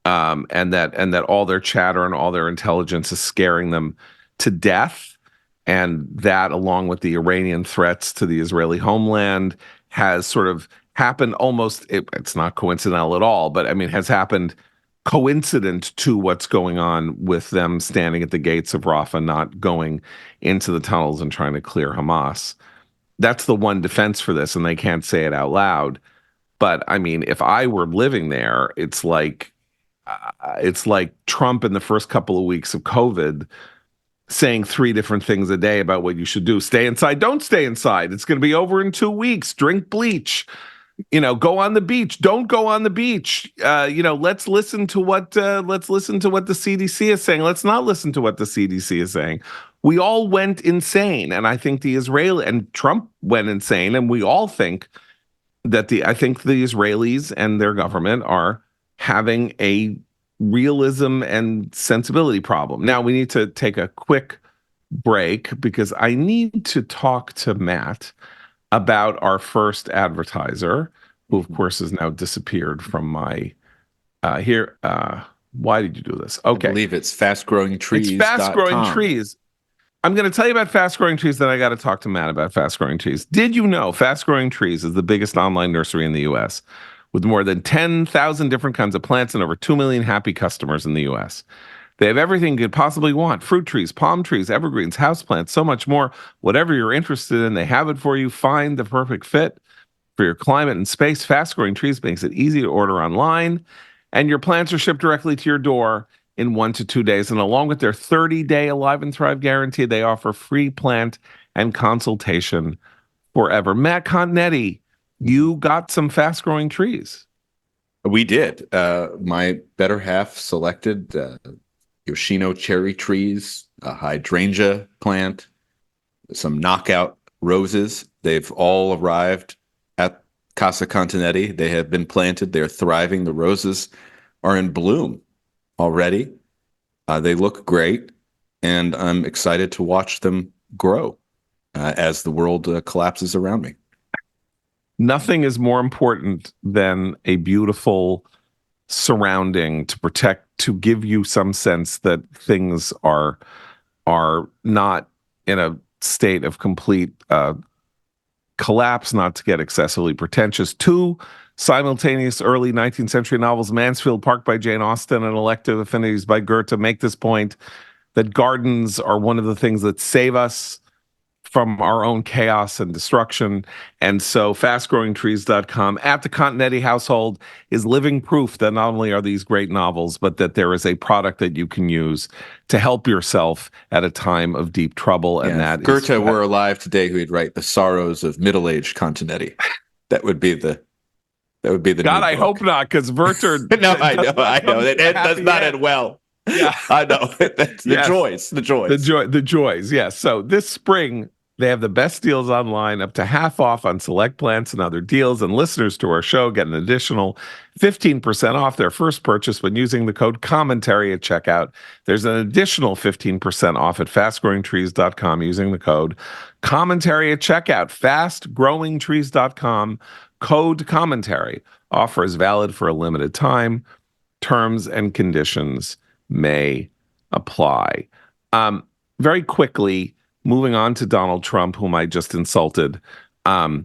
and that all their chatter and all their intelligence is scaring them to death, and that, along with the Iranian threats to the Israeli homeland, has sort of happened almost. It's not coincidental at all, but I mean, has happened coincident to what's going on with them standing at the gates of Rafah, not going into the tunnels and trying to clear Hamas. That's the one defense for this, and they can't say it out loud. But I mean, if I were living there, it's like Trump in the first couple of weeks of COVID saying 3 different things a day about what you should do. Stay inside, don't stay inside. It's going to be over in 2 weeks. Drink bleach. Go on the beach. Don't go on the beach. Let's listen to what the CDC is saying. Let's not listen to what the CDC is saying. We all went insane, and I think Trump went insane, and we all think that I think the Israelis and their government are having a realism and sensibility problem. Now we need to take a quick break because I need to talk to Matt about our first advertiser, who of course has now disappeared from my here. Why did you do this? Okay. I believe it's fastgrowingtrees. It's Fast Growing Trees. I'm going to tell you about Fast Growing Trees, then I got to talk to Matt about Fast Growing Trees. Did you know Fast Growing Trees is the biggest online nursery in the U.S. with more than 10,000 different kinds of plants and over 2 million happy customers in the U.S.? They have everything you could possibly want: fruit trees, palm trees, evergreens, houseplants, so much more. Whatever you're interested in, they have it for you. Find the perfect fit for your climate and space. Fast Growing Trees makes it easy to order online, and your plants are shipped directly to your door in 1 to 2 days. And along with their 30-day Alive and Thrive guarantee, they offer free plant and consultation forever. Matt Continetti, you got some Fast Growing Trees. We did. My better half selected Yoshino cherry trees, a hydrangea plant, some knockout roses. They've all arrived at Casa Continetti. They have been planted. They're thriving. The roses are in bloom already. They look great, and I'm excited to watch them grow as the world collapses around me. Nothing is more important than a beautiful surrounding to give you some sense that things are not in a state of complete collapse, not to get excessively pretentious. 2 simultaneous early 19th century novels, Mansfield Park by Jane Austen and Elective Affinities by Goethe, make this point that gardens are one of the things that save us from our own chaos and destruction. And so fastgrowingtrees.com at the Continetti household is living proof that not only are these great novels, but that there is a product that you can use to help yourself at a time of deep trouble. And that Goethe were alive today, who'd write The Sorrows of Middle-Aged Continetti. That would be the God, I hope not, because Werther. No, I know. It does not end well. Yeah. I know. That's the joys. The joys, yes. So this spring, they have the best deals online, up to half off on select plants and other deals. And listeners to our show get an additional 15% off their first purchase when using the code commentary at checkout. There's an additional 15% off at fastgrowingtrees.com using the code commentary at checkout. Fastgrowingtrees.com, code commentary. Offer is valid for a limited time. Terms and conditions may apply. Very quickly, moving on to Donald Trump, whom I just insulted. The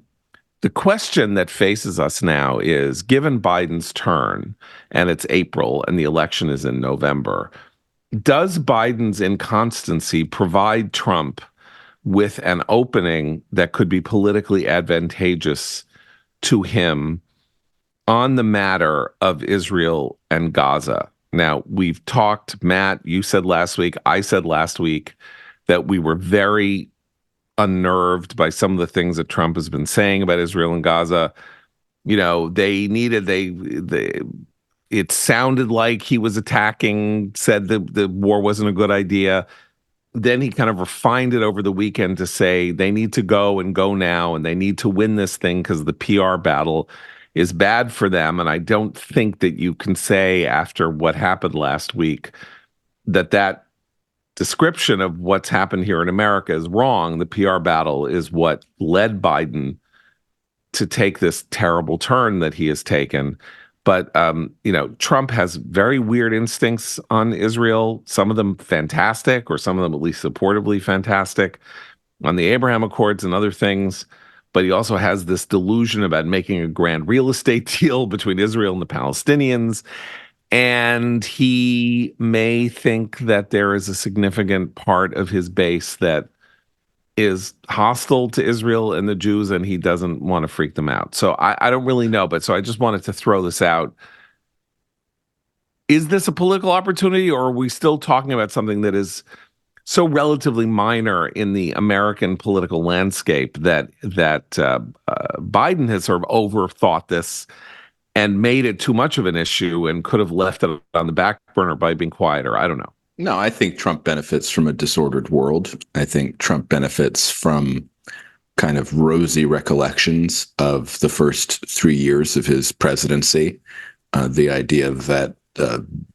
question that faces us now is, given Biden's turn, and it's April, and the election is in November, does Biden's inconstancy provide Trump with an opening that could be politically advantageous to him on the matter of Israel and Gaza? Now, we've talked, Matt, you said last week, I said last week, that we were very unnerved by some of the things that Trump has been saying about Israel and Gaza. It sounded like he was attacking, said that the war wasn't a good idea. Then he kind of refined it over the weekend to say they need to go and go now, and they need to win this thing because the PR battle is bad for them. And I don't think that you can say after what happened last week that description of what's happened here in America is wrong. The PR battle is what led Biden to take this terrible turn that he has taken. But, Trump has very weird instincts on Israel, some of them fantastic, or some of them at least supportively fantastic, on the Abraham Accords and other things. But he also has this delusion about making a grand real estate deal between Israel and the Palestinians. And he may think that there is a significant part of his base that is hostile to Israel and the Jews, and he doesn't want to freak them out. So I don't really know, but so I just wanted to throw this out. Is this a political opportunity, or are we still talking about something that is so relatively minor in the American political landscape that Biden has sort of overthought this and made it too much of an issue and could have left it on the back burner by being quieter? I don't know. No, I think Trump benefits from a disordered world. I think Trump benefits from kind of rosy recollections of the first 3 years of his presidency. The idea that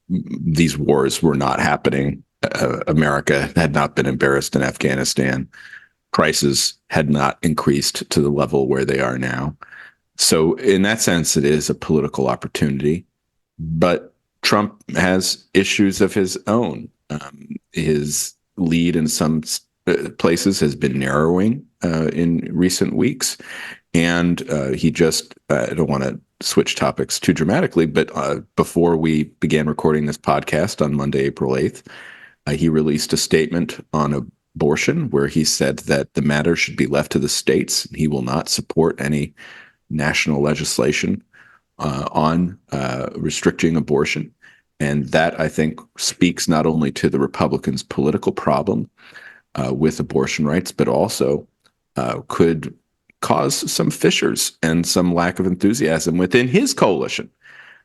these wars were not happening. America had not been embarrassed in Afghanistan. Prices had not increased to the level where they are now. So in that sense, it is a political opportunity. But Trump has issues of his own. His lead in some places has been narrowing in recent weeks. And he just, I don't want to switch topics too dramatically, but before we began recording this podcast on Monday, April 8th, he released a statement on abortion where he said that the matter should be left to the states. He will not support any national legislation on restricting abortion. And that, I think, speaks not only to the Republicans' political problem with abortion rights, but also could cause some fissures and some lack of enthusiasm within his coalition,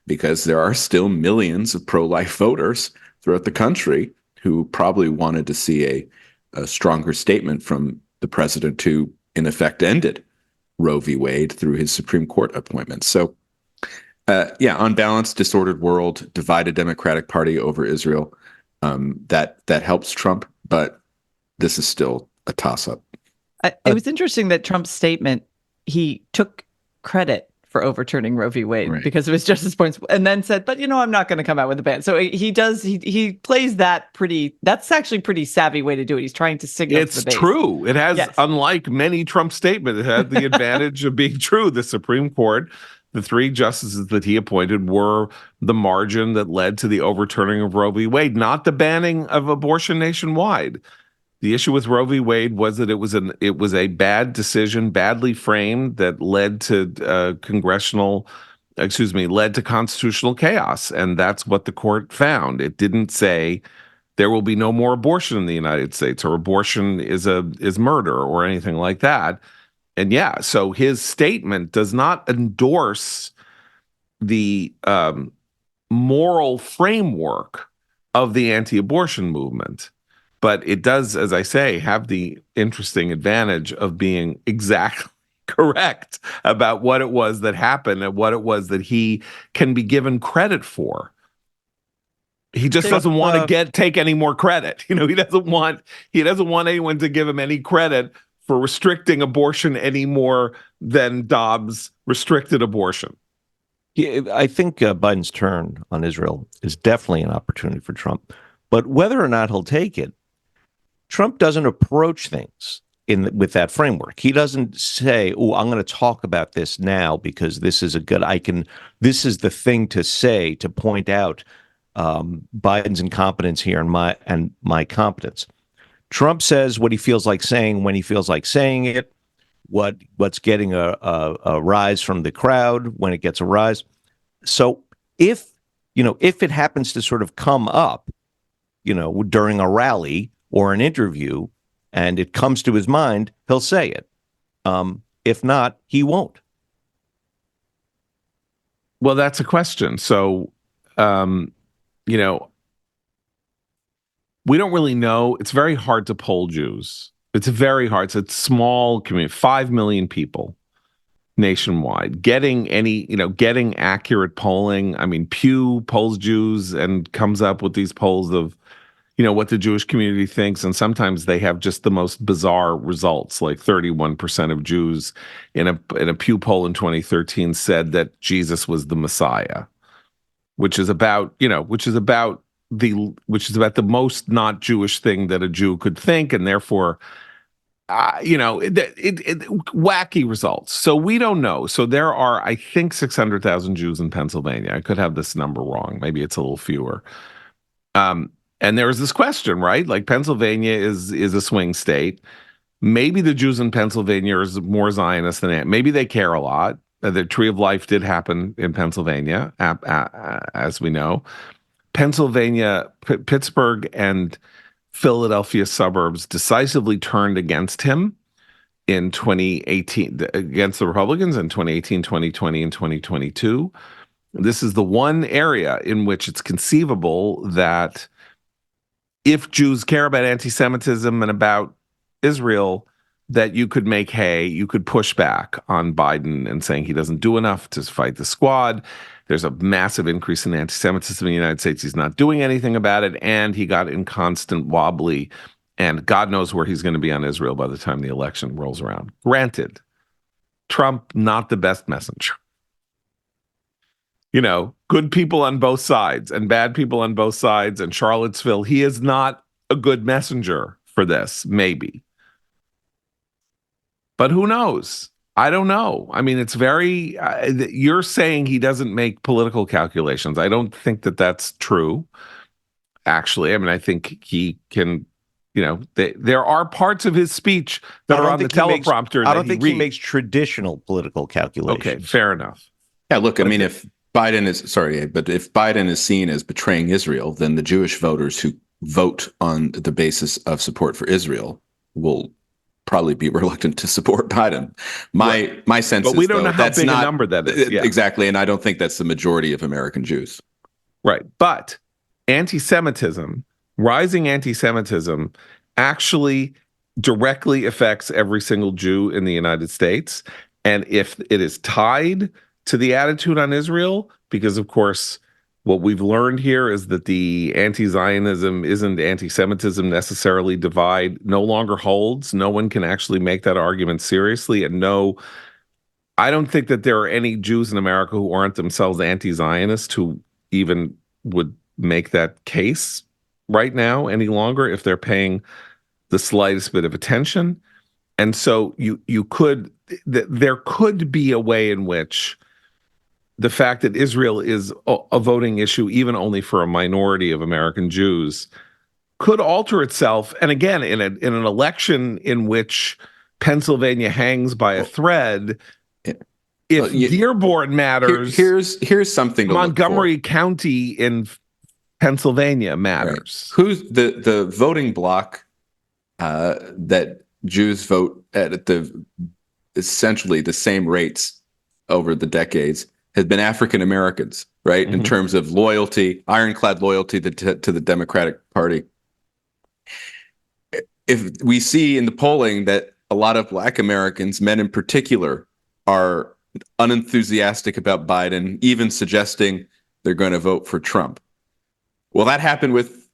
because there are still millions of pro-life voters throughout the country who probably wanted to see a stronger statement from the president who, in effect, ended Roe v. Wade through his Supreme Court appointment. So, on balance, disordered world, divided Democratic Party over Israel, that helps Trump, but this is still a toss-up. It was interesting that Trump's statement, he took credit for overturning Roe v. Wade because it was Justice points, and then said, but I'm not going to come out with a ban. So he plays that that's actually pretty savvy way to do it. He's trying to signal it's to the base. True. It has, unlike many Trump statements, it had the advantage of being true. The Supreme Court, the 3 justices that he appointed, were the margin that led to the overturning of Roe v. Wade, not the banning of abortion nationwide. The issue with Roe v. Wade was that it was a bad decision, badly framed, that led to led to constitutional chaos, and that's what the court found. It didn't say there will be no more abortion in the United States, or abortion is murder, or anything like that. And so his statement does not endorse the moral framework of the anti-abortion movement. But it does, as I say, have the interesting advantage of being exactly correct about what it was that happened and what it was that he can be given credit for. He just doesn't want to take any more credit. He doesn't want anyone to give him any credit for restricting abortion any more than Dobbs restricted abortion. Yeah, I think Biden's turn on Israel is definitely an opportunity for Trump. But whether or not he'll take it, Trump doesn't approach things with that framework. He doesn't say, "Oh, I'm going to talk about this now because this is this is the thing to say to point out Biden's incompetence here and my competence." Trump says what he feels like saying when he feels like saying it. What's getting a rise from the crowd when it gets a rise. So if it happens to sort of come up, during a rally or an interview, and it comes to his mind, he'll say it. If not, he won't. Well, that's a question. So, we don't really know. It's very hard to poll Jews. It's very hard. It's a small community, 5 million people nationwide. Getting accurate polling. I mean, Pew polls Jews and comes up with these polls of what the Jewish community thinks, and sometimes they have just the most bizarre results. Like 31% of Jews in a Pew poll in 2013 said that Jesus was the Messiah, which is about the most not Jewish thing that a Jew could think, and therefore wacky results. So we don't know. So there are, I think, 600,000 Jews in Pennsylvania. I could have this number wrong. Maybe it's a little fewer. And there is this question, right? Like Pennsylvania is a swing state. Maybe the Jews in Pennsylvania are more Zionist than that. Maybe they care a lot. The Tree of Life did happen in Pennsylvania, as we know. Pennsylvania, Pittsburgh, and Philadelphia suburbs decisively turned against him in 2018, against the Republicans in 2018, 2020, and 2022. This is the one area in which it's conceivable that if Jews care about anti-Semitism and about Israel, that you could make hay, you could push back on Biden and saying he doesn't do enough to fight the squad. There's a massive increase in anti-Semitism in the United States. He's not doing anything about it, and he got in constant wobbly, and God knows where he's going to be on Israel by the time the election rolls around. Granted, Trump, not the best messenger. Good people on both sides and bad people on both sides, and Charlottesville, he is not a good messenger for this, maybe. But who knows? I don't know. I mean, it's very, you're saying he doesn't make political calculations. I don't think that that's true, actually. I mean, I think he can, there are parts of his speech that are on the teleprompter. I don't think he makes traditional political calculations. Okay, fair enough. Yeah, look, I mean, if Biden is seen as betraying Israel, then the Jewish voters who vote on the basis of support for Israel will probably be reluctant to support Biden. My sense is, but we don't know how that's big not a number that is. Yeah. Exactly, and I don't think that's the majority of American Jews. Right, but anti-Semitism, rising anti-Semitism, actually directly affects every single Jew in the United States, and if it is tied to the attitude on Israel, because of course what we've learned here is that the anti-Zionism isn't anti-Semitism necessarily divide no longer holds. No one can actually make that argument seriously. And no, I don't think that there are any Jews in America who aren't themselves anti-Zionist who even would make that case right now any longer if they're paying the slightest bit of attention. And so there could be a way in which the fact that Israel is a voting issue, even only for a minority of American Jews, could alter itself. And again, in an election in which Pennsylvania hangs by a thread, if Dearborn matters, here's something to Montgomery County in Pennsylvania matters. Right. Who's the voting bloc that Jews vote at essentially the same rates over the decades has been African Americans, right? Mm-hmm. In terms of loyalty, ironclad loyalty to the Democratic Party. If we see in the polling that a lot of Black Americans, men in particular, are unenthusiastic about Biden, even suggesting they're going to vote for Trump. Well, that happened with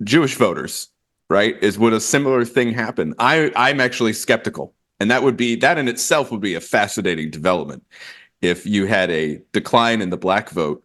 Jewish voters, right? Would a similar thing happen? I'm actually skeptical. And that in itself would be a fascinating development. If you had a decline in the Black vote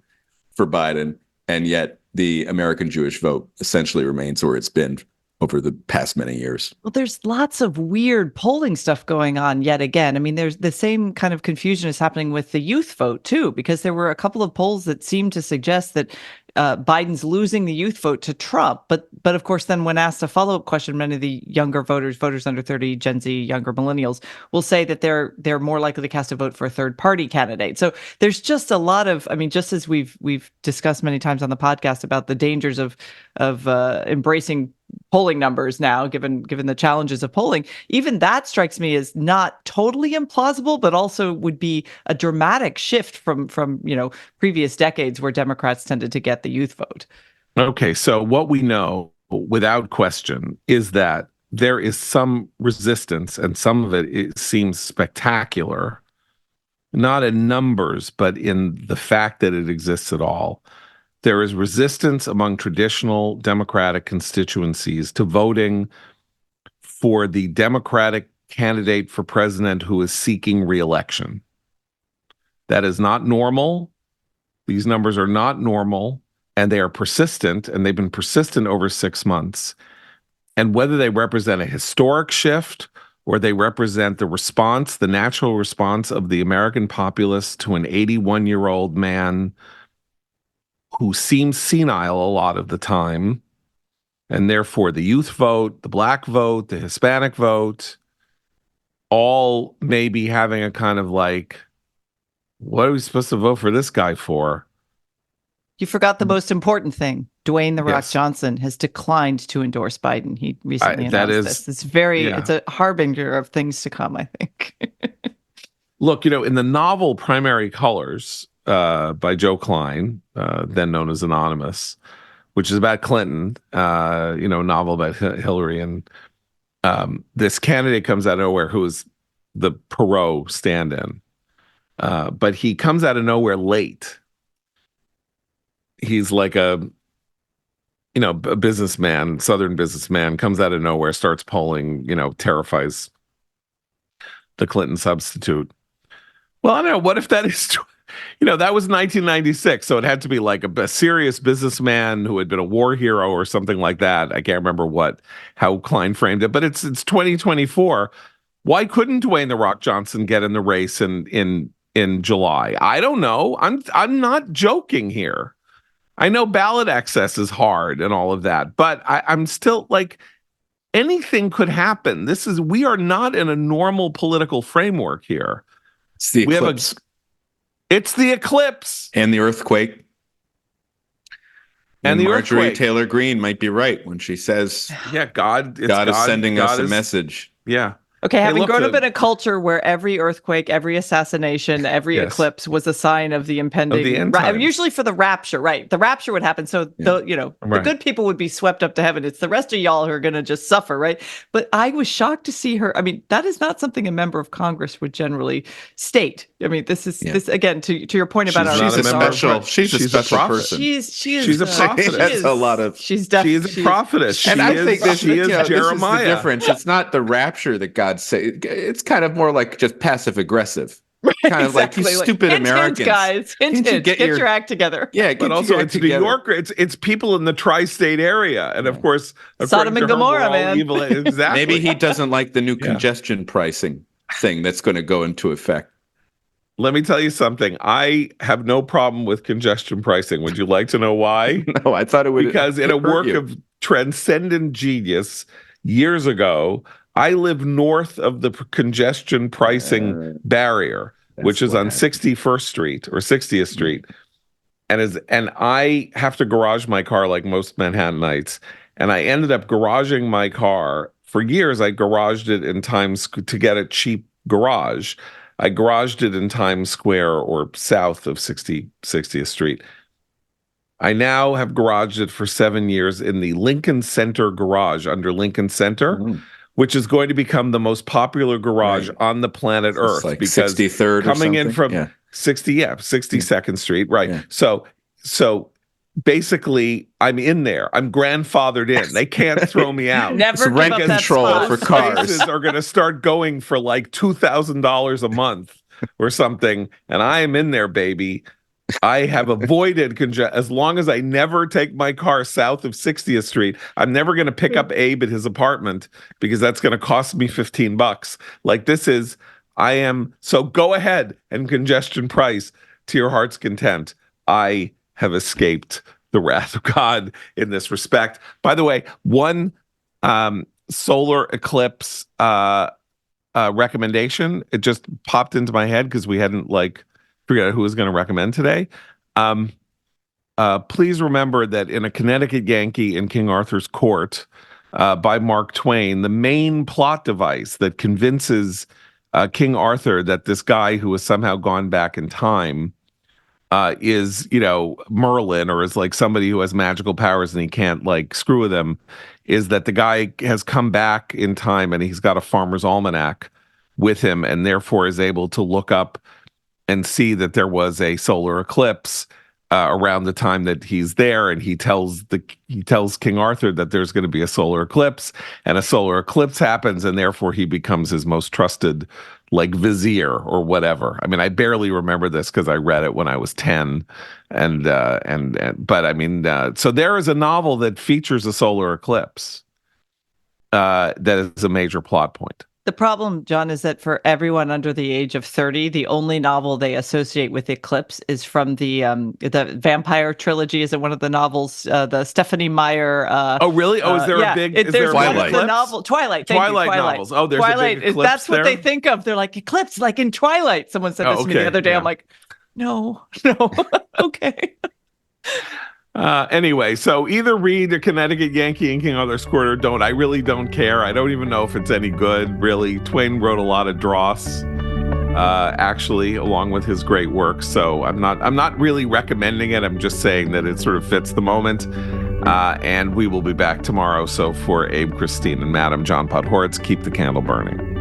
for Biden, and yet the American Jewish vote essentially remains where it's been over the past many years. Well, there's lots of weird polling stuff going on yet again. I mean, there's the same kind of confusion is happening with the youth vote, too, because there were a couple of polls that seemed to suggest that Biden's losing the youth vote to Trump. But of course, then when asked a follow-up question, many of the younger voters under 30, Gen Z, younger millennials, will say that they're more likely to cast a vote for a third-party candidate. So there's just a lot of, I mean, just as we've discussed many times on the podcast about the dangers of embracing polling numbers now, given the challenges of polling, even that strikes me as not totally implausible, but also would be a dramatic shift from previous decades where Democrats tended to get the youth vote. Okay, so what we know without question is that there is some resistance, and some of it seems spectacular, not in numbers, but in the fact that it exists at all. There is resistance among traditional Democratic constituencies to voting for the Democratic candidate for president who is seeking re-election. That is not normal. These numbers are not normal, and they are persistent, and they've been persistent over 6 months. And whether they represent a historic shift or they represent the response, the natural response of the American populace to an 81-year-old man who seems senile a lot of the time. And therefore, the youth vote, the black vote, the Hispanic vote, all may be having a kind of like, what are we supposed to vote for this guy for? You forgot the most important thing. Dwayne "The Rock" Yes. Johnson has declined to endorse Biden. He recently that announced is- this. It's very, yeah. it's a harbinger of things to come, I think. Look, in the novel Primary Colors by Joe Klein, then known as Anonymous, which is about Clinton, a novel about Hillary, and this candidate comes out of nowhere who is the Perot stand-in. But he comes out of nowhere late. He's like a businessman, Southern businessman, comes out of nowhere, starts polling, terrifies the Clinton substitute. Well, I don't know. What if that is true? That was 1996, so it had to be like a serious businessman who had been a war hero or something like that. I can't remember how Klein framed it, but it's 2024. Why couldn't Dwayne "The Rock" Johnson get in the race in July? I don't know. I'm not joking here. I know ballot access is hard and all of that, but I'm still like, anything could happen. We are not in a normal political framework here. It's the We have eclipse It's the eclipse and the earthquake. and the Marjorie earthquake. Taylor Greene might be right when she says Yeah, God God is sending us a is- message. Yeah. Okay, having look, grown up in a culture where every earthquake, every assassination, every Yes. eclipse was a sign of the impending, end I mean, times. usually for the rapture, right? The rapture would happen, so the Right. good people would be swept up to heaven. It's the rest of y'all who are going to just suffer, right? But I was shocked to see her. I mean, that is not something a member of Congress would generally state. I mean, this is this again to your point about She's our not a member of special. She's a she's a special prophet. person. She is. She's a prophetess. That's a lot of- She's She is a prophetess. And I think this, she is this is the Jeremiah. difference. It's not the rapture that God say. It's kind of more like just passive aggressive. Kind of like you Exactly. stupid Hint, hint, Americans. guys. Hint, Can't you hint. get Get your- your act together. Yeah, get But also, your it's act New together. York. It's people in the tri-state area, and of course, Sodom according and to her, we're Gomorrah, all man. evil. Exactly. Maybe he doesn't like the new Yeah. congestion pricing thing that's going to go into effect. Let me tell you something. I have no problem with congestion pricing. Would you like to know why? No, I thought it would Because in a hurt work you. of transcendent genius years ago, I live north of the congestion pricing barrier, which is what on happened. 61st Street or 60th Street. And I have to garage my car like most Manhattanites. And I ended up garaging my car. For years, I garaged it in to get a cheap garage. I garaged it in Times Square or south of 60th Street. I now have garaged it for 7 years in the Lincoln Center garage under Lincoln Center, which is going to become the most popular garage on the planet It's Earth like because 63rd or coming in something? from 62nd Street, right? Yeah. So basically, I'm in there. I'm grandfathered in. They can't throw me out. Never give rent up that control spot. for cars. Prices are going to start going for like $2,000 a month or something, and I am in there, baby. I have avoided as long as I never take my car south of 60th Street. I'm never going to pick up Abe at his apartment because that's going to cost me $15. Like so go ahead and congestion price to your heart's content. I have escaped the wrath of God in this respect. By the way, one solar eclipse recommendation, it just popped into my head because we hadn't figured out who was going to recommend today. Please remember that in A Connecticut Yankee in King Arthur's Court by Mark Twain, the main plot device that convinces King Arthur that this guy who has somehow gone back in time is, Merlin, or is like somebody who has magical powers and he can't screw with him, is that the guy has come back in time and he's got a farmer's almanac with him and therefore is able to look up and see that there was a solar eclipse around the time that he's there, and he tells King Arthur that there's going to be a solar eclipse, and a solar eclipse happens, and therefore he becomes his most trusted vizier or whatever. I mean, I barely remember this because I read it when I was 10, but I mean, so there is a novel that features a solar eclipse that is a major plot point. The problem, John, is that for everyone under the age of 30, the only novel they associate with Eclipse is from the Vampire trilogy. Is it one of the novels? The Stephanie Meyer. Oh, really? Oh, is there yeah, a big? Is there's there one a of Twilight. the Eclipse? novel Twilight. Thank you, Twilight novels. Oh, there's a big Twilight. Eclipse That's what there? they think of. They're like Eclipse, like in Twilight. Someone said Oh, this to me the okay, other day. yeah. I'm like, no, okay. Anyway, so either read a Connecticut Yankee inking on their squirt or don't. I really don't care. I don't even know if it's any good, really. Twain wrote a lot of dross, actually, along with his great work. So I'm not really recommending it. I'm just saying that it sort of fits the moment. And we will be back tomorrow. So for Abe, Christine, and Madam John Podhoretz, keep the candle burning.